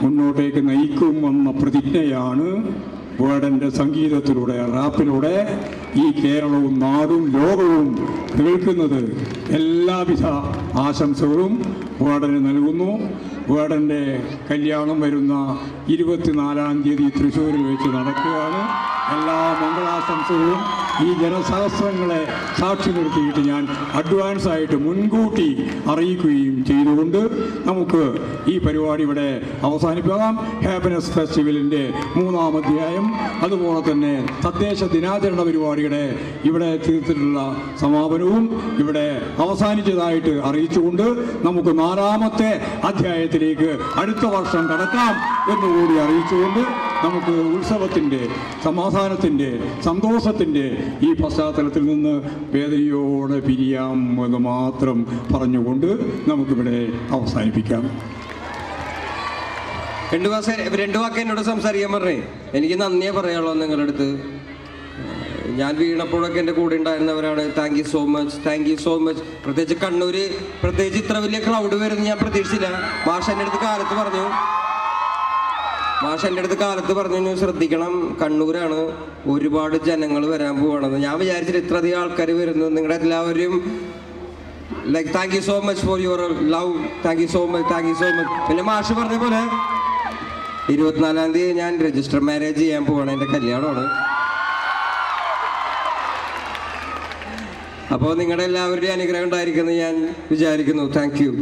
മുന്നോട്ടേക്ക് നയിക്കുമെന്ന പ്രതിജ്ഞയാണ് വേടൻ്റെ സംഗീതത്തിലൂടെ, റാപ്പിലൂടെ ഈ കേരളവും നാടും ലോകവും കേൾക്കുന്നത്. എല്ലാവിധ ആശംസകളും വേടന് നൽകുന്നു. വേടൻ്റെ കല്യാണം വരുന്ന 24-ാം തീയതി തൃശ്ശൂരിൽ വെച്ച് നടക്കുകയാണ്. എല്ലാ മംഗളാശംസകളും ഈ ജനസഹസ്രങ്ങളെ സാക്ഷി നിർത്തിയിട്ട് ഞാൻ അഡ്വാൻസായിട്ട് മുൻകൂട്ടി അറിയിക്കുകയും ചെയ്തുകൊണ്ട് നമുക്ക് ഈ പരിപാടി ഇവിടെ അവസാനിപ്പിക്കാം. ഹാപ്പിനെസ് ഫെസ്റ്റിവലിൻ്റെ 3-ാം അധ്യായം, അതുപോലെ തന്നെ തദ്ദേശ ദിനാചരണ പരിപാടിയുടെ ഇവിടെ തീർത്തിട്ടുള്ള സമാപനവും ഇവിടെ അവസാനിച്ചതായിട്ട് അറിയിച്ചുകൊണ്ട് നമുക്ക് 4-ാമത്തെ അധ്യായത്തിലേക്ക് അടുത്ത വർഷം കടക്കാം എന്നുകൂടി അറിയിച്ചുകൊണ്ട് നമുക്ക് ഉത്സവത്തിൻ്റെ, സമാധാനത്തിൻ്റെ, സന്തോഷത്തിൻ്റെ ഈ പശ്ചാത്തലത്തിൽ നിന്ന് വേദനയോടെ പിരിയാം എന്ന് മാത്രം പറഞ്ഞുകൊണ്ട് നമുക്കിവിടെ അവസാനിപ്പിക്കാം. രണ്ട് വാക്ക് എന്നോട് സംസാരിക്കാൻ പറഞ്ഞേ. എനിക്ക് നന്ദിയേ പറയാനുള്ളൂ നിങ്ങളുടെ അടുത്ത്. ഞാൻ വീണപ്പോഴൊക്കെ എൻ്റെ കൂടെ ഉണ്ടായിരുന്നവരാണ്. Thank you so much, thank you so much. പ്രത്യേകിച്ച് കണ്ണൂർ, പ്രത്യേകിച്ച് ഇത്ര വലിയ ക്രൗഡ് വരുമെന്ന് ഞാൻ പ്രതീക്ഷിച്ചില്ല. മാഷ് എൻ്റെ അടുത്ത് കാലത്ത് പറഞ്ഞു ശ്രദ്ധിക്കണം, കണ്ണൂരാണ്, ഒരുപാട് ജനങ്ങൾ വരാൻ പോവാണെന്ന്. ഞാൻ വിചാരിച്ചിട്ട് ഇത്രയധികം ആൾക്കാർ വരുന്നു. നിങ്ങളുടെ എല്ലാവരും like thank you so much for your love, thank you so much, thank you so much. പിന്നെ മാഷ് പറഞ്ഞ പോലെ 24-ാം തീയതി ഞാൻ രജിസ്റ്റർ മാരേജ് ചെയ്യാൻ പോവാണ്. എൻ്റെ കല്യാണമാണ്. അപ്പോൾ നിങ്ങളുടെ എല്ലാവരുടെയും അനുഗ്രഹം ഉണ്ടായിരിക്കുമെന്ന് ഞാൻ വിചാരിക്കുന്നു. Thank you.